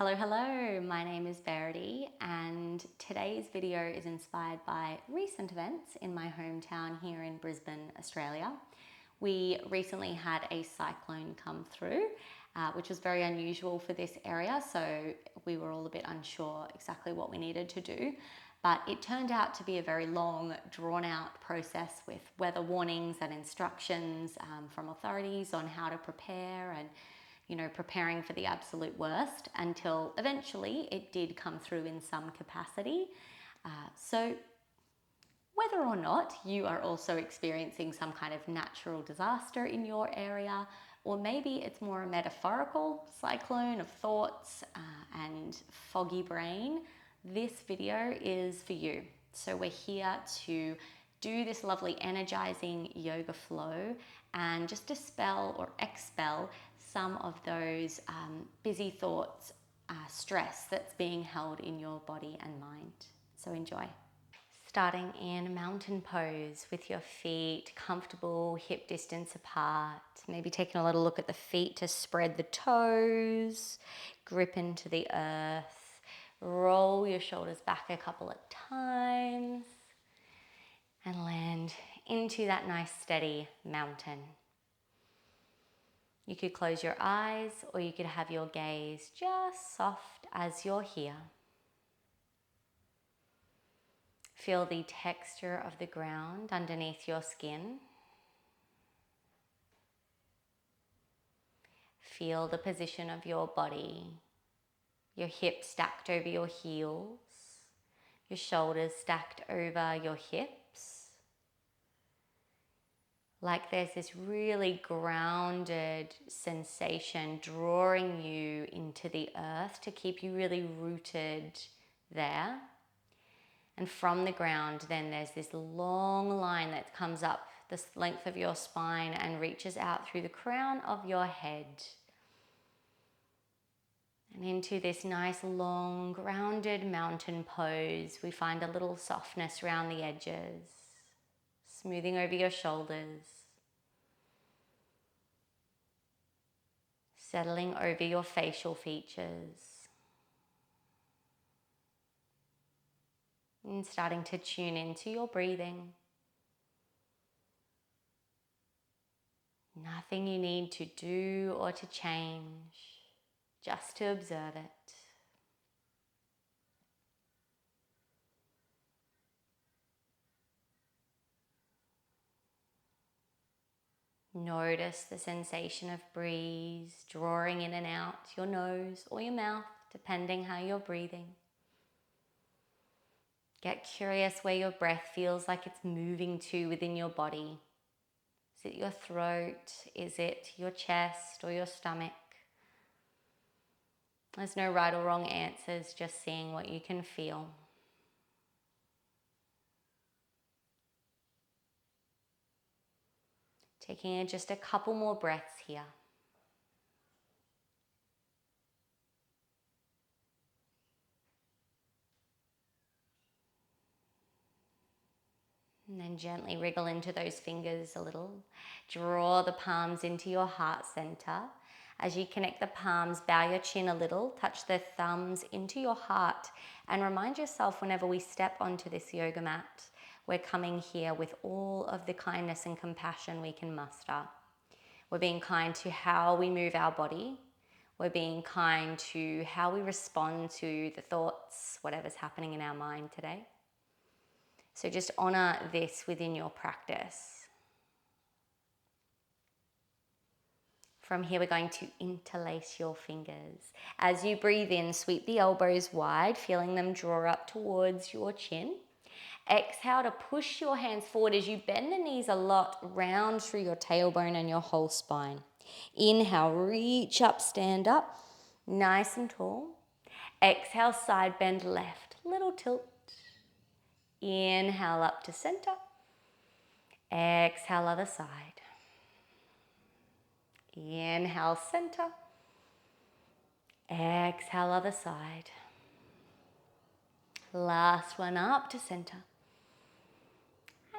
Hello, hello, my name is Verity and today's video is inspired by recent events in my hometown here in Brisbane, Australia. We recently had a cyclone come through, which was very unusual for this area, so we were all a bit unsure exactly what we needed to do. But it turned out to be a very long, drawn-out process with weather warnings and instructions from authorities on how to prepare and preparing for the absolute worst until eventually it did come through in some capacity. So whether or not you are also experiencing some kind of natural disaster in your area, or maybe it's more a metaphorical cyclone of thoughts and foggy brain, this video is for you. So we're here to do this lovely energizing yoga flow and just dispel or expel some of those busy thoughts, stress that's being held in your body and mind. So enjoy. Starting in mountain pose with your feet comfortable, hip distance apart. Maybe taking a little look at the feet to spread the toes, grip into the earth, roll your shoulders back a couple of times and land into that nice steady mountain. You could close your eyes or you could have your gaze just soft as you're here. Feel the texture of the ground underneath your skin. Feel the position of your body, your hips stacked over your heels, your shoulders stacked over your hips. Like there's this really grounded sensation drawing you into the earth to keep you really rooted there. And from the ground, then there's this long line that comes up the length of your spine and reaches out through the crown of your head. And into this nice, long, grounded mountain pose, we find a little softness around the edges, smoothing over your shoulders, settling over your facial features, and starting to tune into your breathing. Nothing you need to do or to change, just to observe it. Notice the sensation of breeze drawing in and out your nose or your mouth, depending how you're breathing. Get curious where your breath feels like it's moving to within your body. Is it your throat? Is it your chest or your stomach? There's no right or wrong answers, just seeing what you can feel. Taking just a couple more breaths here. And then gently wriggle into those fingers a little. Draw the palms into your heart center. As you connect the palms, bow your chin a little, touch the thumbs into your heart, and remind yourself whenever we step onto this yoga mat, we're coming here with all of the kindness and compassion we can muster. We're being kind to how we move our body. We're being kind to how we respond to the thoughts, whatever's happening in our mind today. So just honor this within your practice. From here, we're going to interlace your fingers. As you breathe in, sweep the elbows wide, feeling them draw up towards your chin. Exhale to push your hands forward as you bend the knees a lot, round through your tailbone and your whole spine. Inhale, reach up, stand up, nice and tall. Exhale, side bend left, little tilt. Inhale up to center. Exhale, other side. Inhale, center. Exhale, other side. Last one up to center.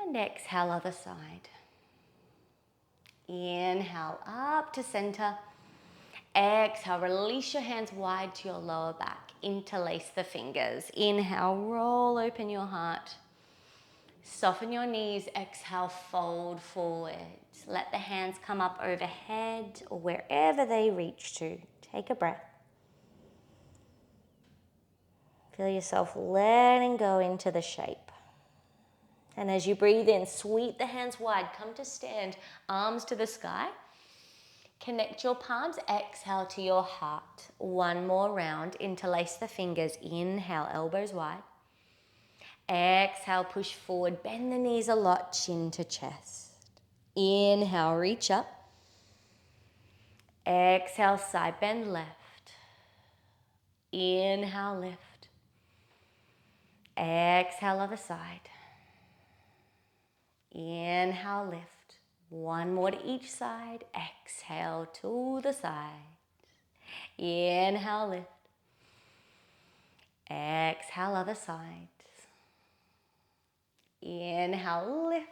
And exhale, other side. Inhale up to center. Exhale, release your hands wide to your lower back. Interlace the fingers. Inhale, roll open your heart. Soften your knees. Exhale, fold forward. Let the hands come up overhead or wherever they reach to. Take a breath. Feel yourself letting go into the shape. And as you breathe in, sweep the hands wide. Come to stand, arms to the sky. Connect your palms, exhale to your heart. One more round, interlace the fingers. Inhale, elbows wide. Exhale, push forward, bend the knees a lot, chin to chest. Inhale, reach up. Exhale, side bend left. Inhale, lift. Exhale, other side. Inhale, lift. One more to each side. Exhale to the side. Inhale, lift. Exhale, other side. Inhale, lift.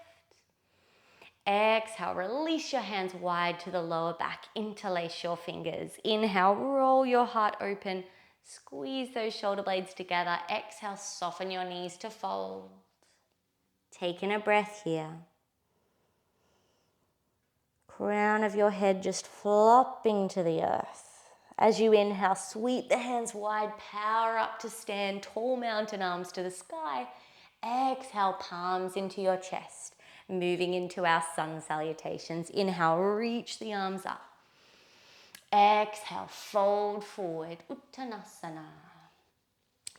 Exhale, release your hands wide to the lower back. Interlace your fingers. Inhale, roll your heart open. Squeeze those shoulder blades together. Exhale, soften your knees to fold. Taking a breath here. Crown of your head just flopping to the earth. As you inhale, sweep the hands wide, power up to stand, tall mountain arms to the sky. Exhale, palms into your chest, moving into our sun salutations. Inhale, reach the arms up. Exhale, fold forward, Uttanasana.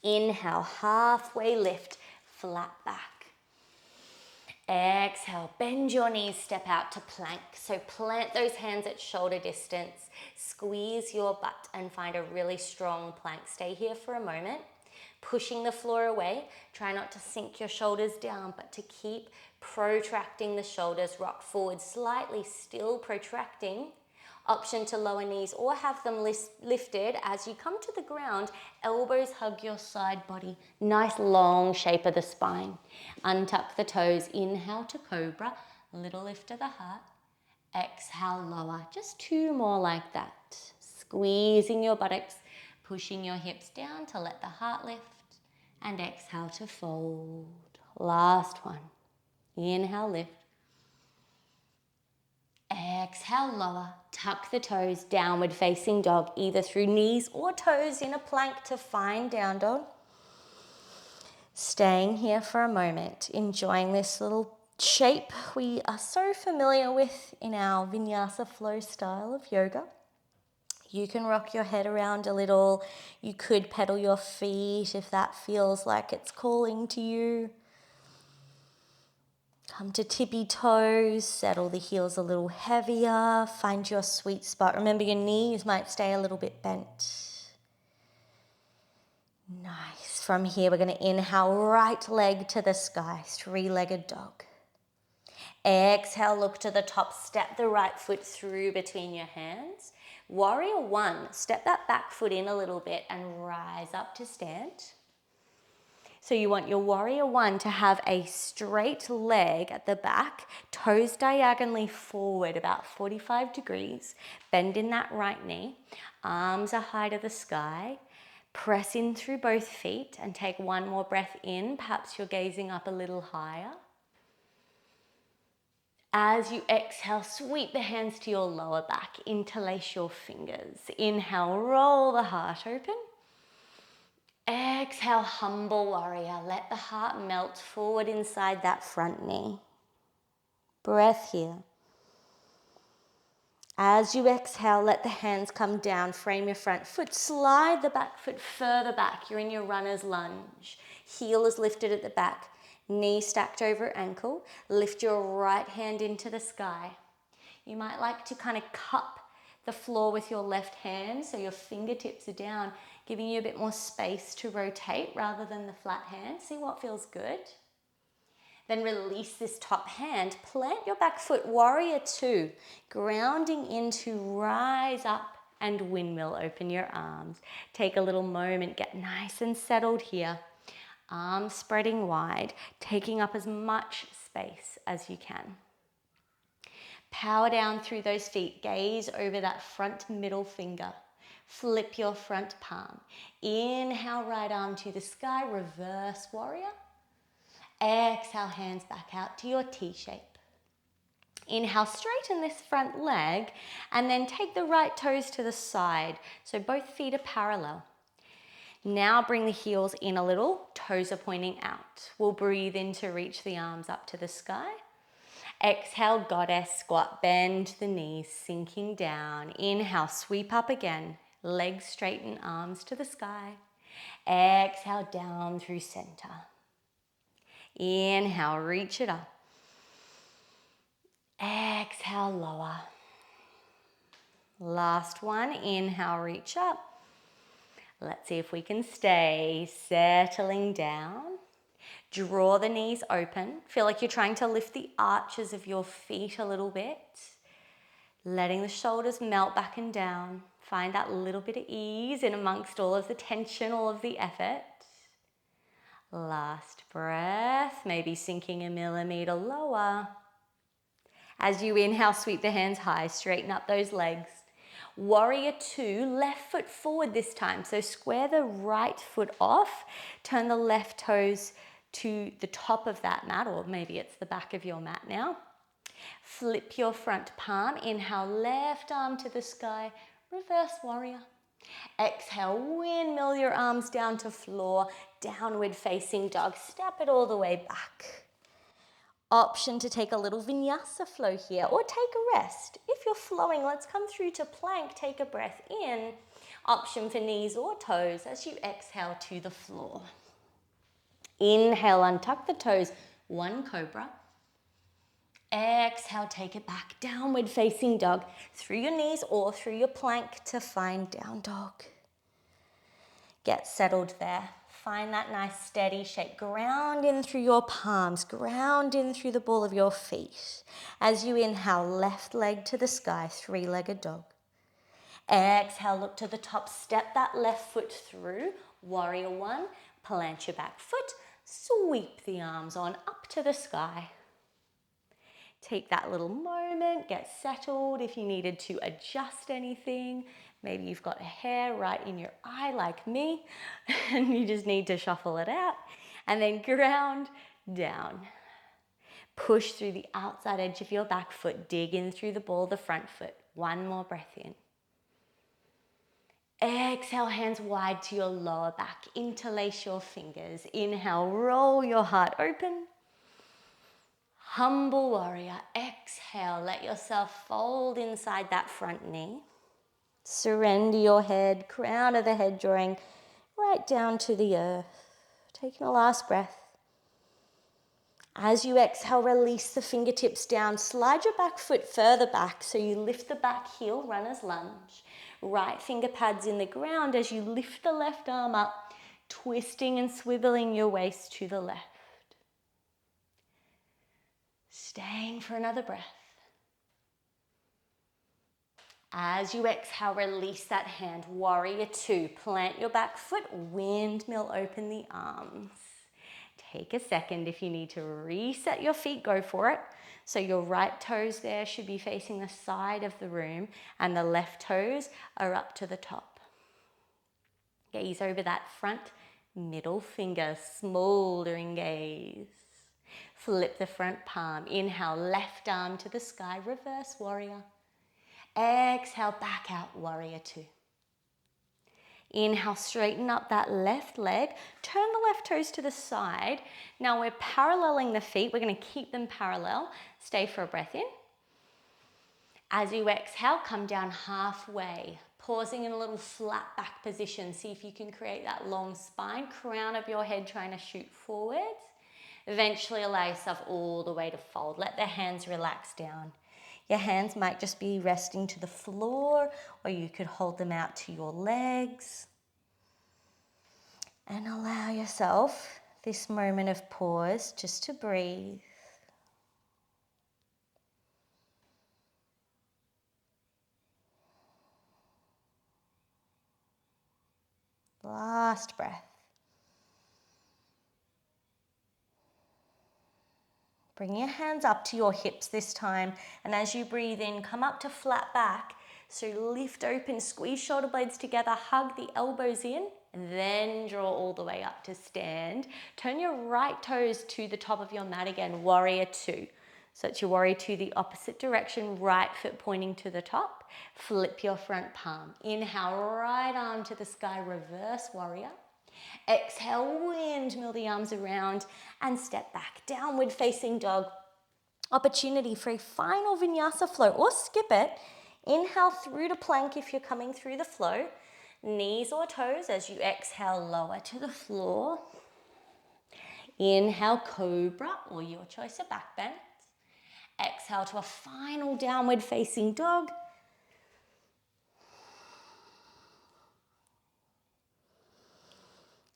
Inhale, halfway lift, flat back. Exhale, bend your knees, step out to plank. So plant those hands at shoulder distance. Squeeze your butt and find a really strong plank. Stay here for a moment. Pushing the floor away. Try not to sink your shoulders down, but to keep protracting the shoulders. Rock forward slightly, still protracting. Option to lower knees or have them lifted as you come to the ground. Elbows hug your side body. Nice long shape of the spine. Untuck the toes. Inhale to cobra. Little lift of the heart. Exhale, lower. Just two more like that. Squeezing your buttocks. Pushing your hips down to let the heart lift. And exhale to fold. Last one. Inhale, lift. Exhale, lower. Tuck the toes, downward facing dog, either through knees or toes in a plank to find down dog. Staying here for a moment, enjoying this little shape we are so familiar with in our vinyasa flow style of yoga. You can rock your head around a little. You could pedal your feet if that feels like it's calling to you. Come to tippy toes, settle the heels a little heavier, find your sweet spot. Remember your knees might stay a little bit bent. Nice. From here, we're going to inhale, right leg to the sky, three-legged dog. Exhale, look to the top, step the right foot through between your hands. Warrior one, step that back foot in a little bit and rise up to stand. So you want your warrior one to have a straight leg at the back, toes diagonally forward about 45 degrees. Bend in that right knee, arms are high to the sky. Press in through both feet and take one more breath in. Perhaps you're gazing up a little higher. As you exhale, sweep the hands to your lower back. Interlace your fingers. Inhale, roll the heart open. Exhale, humble warrior. Let the heart melt forward inside that front knee. Breath here. As you exhale, let the hands come down. Frame your front foot. Slide the back foot further back. You're in your runner's lunge. Heel is lifted at the back. Knee stacked over ankle. Lift your right hand into the sky. You might like to kind of cup the floor with your left hand so your fingertips are down, giving you a bit more space to rotate rather than the flat hand. See what feels good. Then release this top hand. Plant your back foot, warrior two, grounding into rise up and windmill. Open your arms. Take a little moment, get nice and settled here. Arms spreading wide, taking up as much space as you can. Power down through those feet. Gaze over that front middle finger. Flip your front palm. Inhale, right arm to the sky, reverse warrior. Exhale, hands back out to your T shape. Inhale, straighten this front leg and then take the right toes to the side. So both feet are parallel. Now bring the heels in a little, toes are pointing out. We'll breathe in to reach the arms up to the sky. Exhale, goddess squat, bend the knees, sinking down. Inhale, sweep up again. Legs straighten, arms to the sky. Exhale, down through center. Inhale, reach it up. Exhale, lower. Last one, inhale, reach up. Let's see if we can stay, settling down. Draw the knees open. Feel like you're trying to lift the arches of your feet a little bit. Letting the shoulders melt back and down. Find that little bit of ease in amongst all of the tension, all of the effort. Last breath, maybe sinking a millimeter lower. As you inhale, sweep the hands high, straighten up those legs. Warrior two, left foot forward this time. So square the right foot off, turn the left toes to the top of that mat, or maybe it's the back of your mat now. Flip your front palm, inhale, left arm to the sky, reverse warrior. Exhale, windmill your arms down to floor, downward facing dog, step it all the way back. Option to take a little vinyasa flow here or take a rest. If you're flowing, let's come through to plank, take a breath in. Option for knees or toes as you exhale to the floor. Inhale, untuck the toes, one cobra. Exhale, take it back, downward facing dog, through your knees or through your plank to find down dog. Get settled there. Find that nice steady shape. Ground in through your palms, ground in through the ball of your feet. As you inhale, left leg to the sky, three-legged dog. Exhale, look to the top, step that left foot through, warrior one, plant your back foot, sweep the arms on up to the sky. Take that little moment, get settled if you needed to adjust anything. Maybe you've got a hair right in your eye like me and you just need to shuffle it out. And then ground down. Push through the outside edge of your back foot, dig in through the ball of the front foot. One more breath in. Exhale, hands wide to your lower back. Interlace your fingers. Inhale, roll your heart open. Humble warrior. Exhale, let yourself fold inside that front knee. Surrender your head, crown of the head drawing right down to the earth. Taking a last breath. As you exhale, release the fingertips down. Slide your back foot further back so you lift the back heel, runner's lunge. Right finger pads in the ground as you lift the left arm up, twisting and swiveling your waist to the left. Staying for another breath. As you exhale, release that hand. Warrior two. Plant your back foot. Windmill, open the arms. Take a second. If you need to reset your feet, go for it. So your right toes there should be facing the side of the room and the left toes are up to the top. Gaze over that front middle finger, smoldering gaze. Flip the front palm. Inhale, left arm to the sky, reverse warrior. Exhale, back out, warrior two. Inhale, straighten up that left leg. Turn the left toes to the side. Now we're paralleling the feet. We're going to keep them parallel. Stay for a breath in. As you exhale, come down halfway. Pausing in a little flat back position. See if you can create that long spine. Crown of your head trying to shoot forward. Eventually allow yourself all the way to fold. Let the hands relax down. Your hands might just be resting to the floor, or you could hold them out to your legs. And allow yourself this moment of pause just to breathe. Last breath. Bring your hands up to your hips this time. And as you breathe in, come up to flat back. So lift open, squeeze shoulder blades together, hug the elbows in, and then draw all the way up to stand. Turn your right toes to the top of your mat again, warrior two. So it's your warrior two, the opposite direction, right foot pointing to the top. Flip your front palm. Inhale, right arm to the sky, reverse warrior. Exhale, windmill the arms around and step back. Downward facing dog. Opportunity for a final vinyasa flow or skip it. Inhale through to plank if you're coming through the flow. Knees or toes as you exhale, lower to the floor. Inhale, cobra or your choice of back bend. Exhale to a final downward facing dog.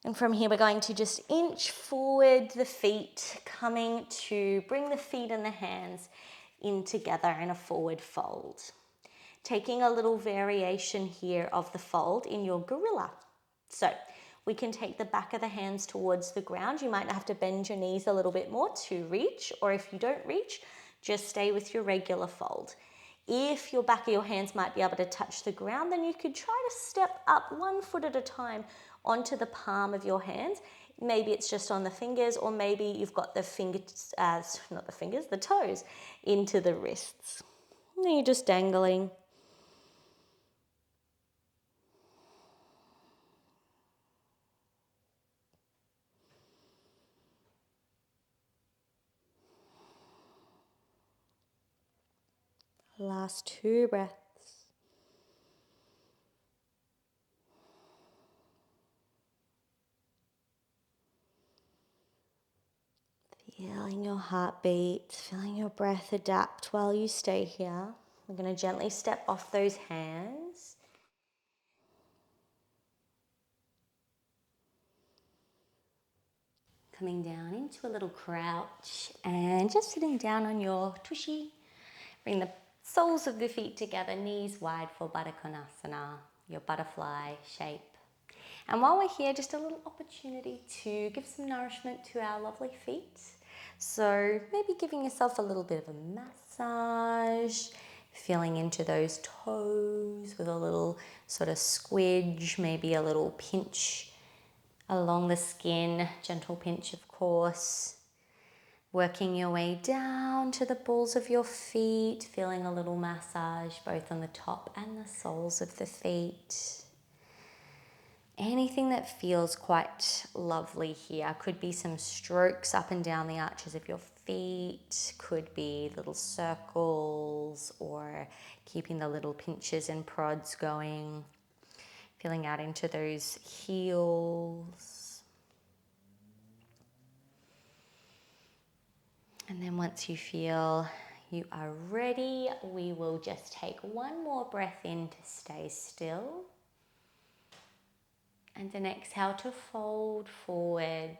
And from here, we're going to just inch forward the feet, coming to bring the feet and the hands in together in a forward fold. Taking a little variation here of the fold in your gorilla. So we can take the back of the hands towards the ground. You might have to bend your knees a little bit more to reach, or if you don't reach, just stay with your regular fold. If your back of your hands might be able to touch the ground, then you could try to step up 1 foot at a time onto the palm of your hands. Maybe it's just on the fingers, or maybe you've got the fingers, the toes into the wrists. And then you're just dangling. Last 2 breaths. Feeling your heartbeat, feeling your breath adapt while you stay here. We're going to gently step off those hands. Coming down into a little crouch and just sitting down on your tushy. Bring the soles of the feet together, knees wide for Baddha Konasana, your butterfly shape. And while we're here, just a little opportunity to give some nourishment to our lovely feet. So maybe giving yourself a little bit of a massage, feeling into those toes with a little sort of squidge, maybe a little pinch along the skin, gentle pinch of course. Working your way down to the balls of your feet, feeling a little massage both on the top and the soles of the feet. Anything that feels quite lovely here. Could be some strokes up and down the arches of your feet, could be little circles, or keeping the little pinches and prods going. Feeling out into those heels. And then once you feel you are ready, we will just take one more breath in to stay still. And then exhale to fold forward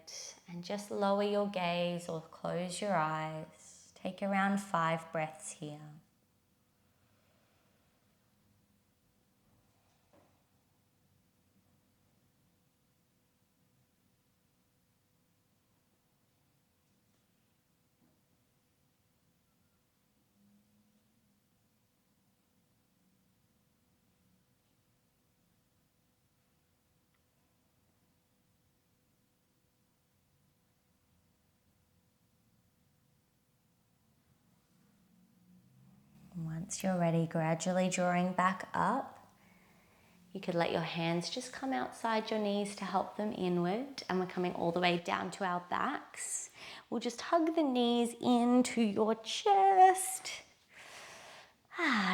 and just lower your gaze or close your eyes. Take around 5 breaths here. Once you're ready, gradually drawing back up. You could let your hands just come outside your knees to help them inward. And we're coming all the way down to our backs. We'll just hug the knees into your chest.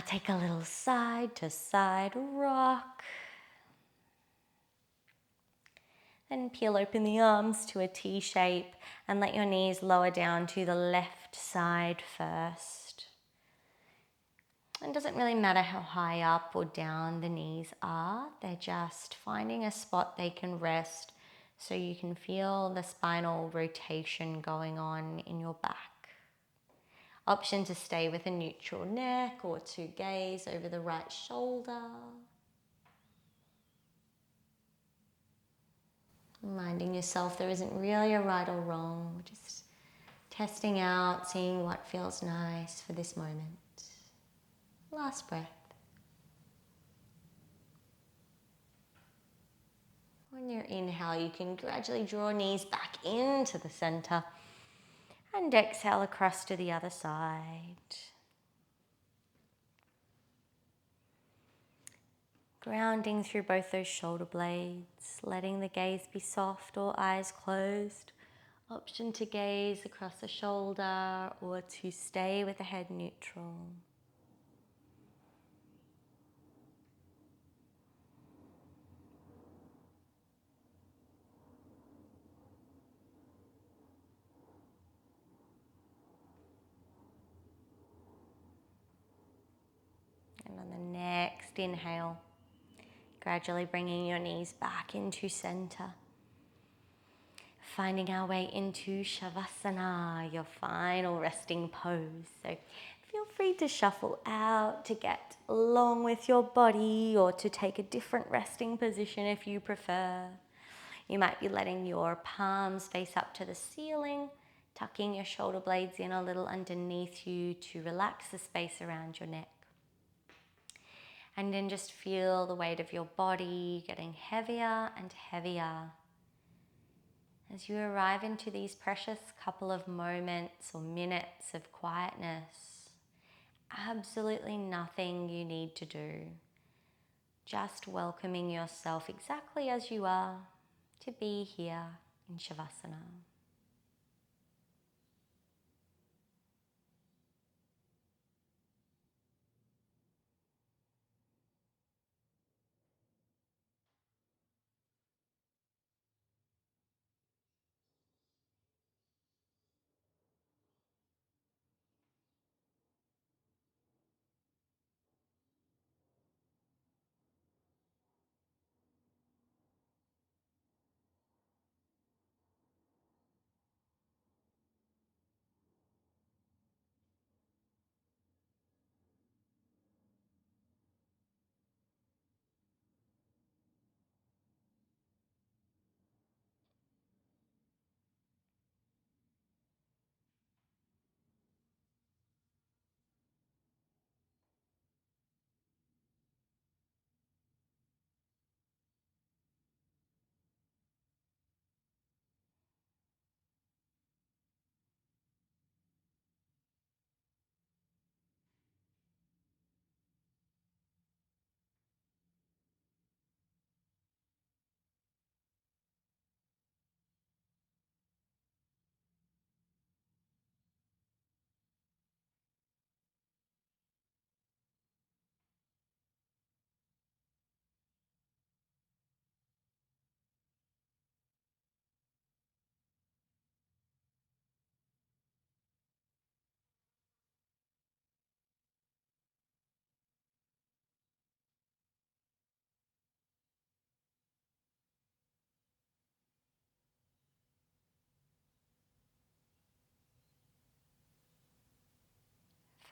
Take a little side to side rock. Then peel open the arms to a T shape and let your knees lower down to the left side first. It doesn't really matter how high up or down the knees are. They're just finding a spot they can rest so you can feel the spinal rotation going on in your back. Option to stay with a neutral neck or to gaze over the right shoulder. Reminding yourself there isn't really a right or wrong. Just Testing out, seeing what feels nice for this moment. Last breath. On your inhale, you can gradually draw knees back into the center and exhale across to the other side. Grounding through both those shoulder blades, letting the gaze be soft or eyes closed. Option to gaze across the shoulder or to stay with the head neutral. And on the next inhale, gradually bringing your knees back into center. Finding our way into Shavasana, your final resting pose. So feel free to shuffle out to get along with your body or to take a different resting position if you prefer. You might be letting your palms face up to the ceiling, tucking your shoulder blades in a little underneath you to relax the space around your neck. And then just feel the weight of your body getting heavier and heavier as you arrive into these precious couple of moments or minutes of quietness. Absolutely nothing you need to do. Just welcoming yourself exactly as you are to be here in Shavasana.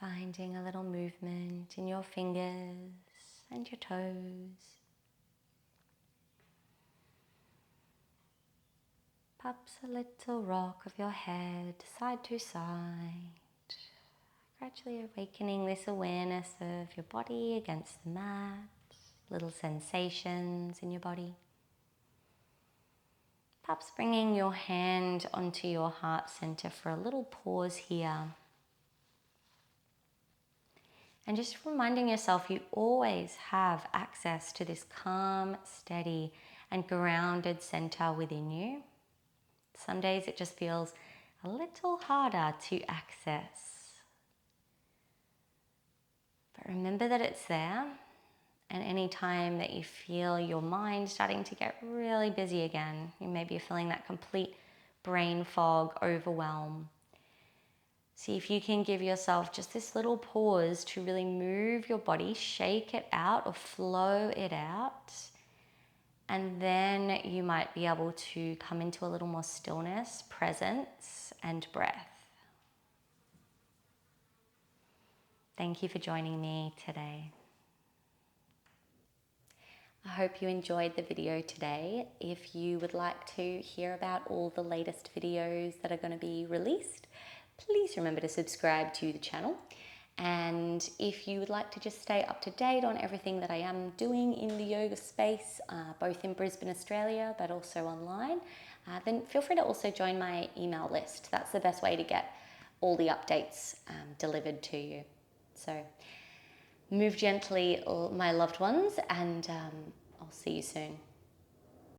Finding a little movement in your fingers and your toes. Pops a little rock of your head side to side. Gradually awakening this awareness of your body against the mat. Little sensations in your body. Perhaps bringing your hand onto your heart center for a little pause here. And just reminding yourself you always have access to this calm, steady, and grounded center within you. Some days it just feels a little harder to access. But remember that it's there. And any time that you feel your mind starting to get really busy again, you may be feeling that complete brain fog, overwhelm. See if you can give yourself just this little pause to really move your body, shake it out or flow it out. And then you might be able to come into a little more stillness, presence, and breath. Thank you for joining me today. I hope you enjoyed the video today. If you would like to hear about all the latest videos that are going to be released, please remember to subscribe to the channel. And if you would like to just stay up to date on everything that I am doing in the yoga space, both in Brisbane, Australia, but also online, then feel free to also join my email list. That's the best way to get all the updates delivered to you. So move gently, my loved ones, and I'll see you soon.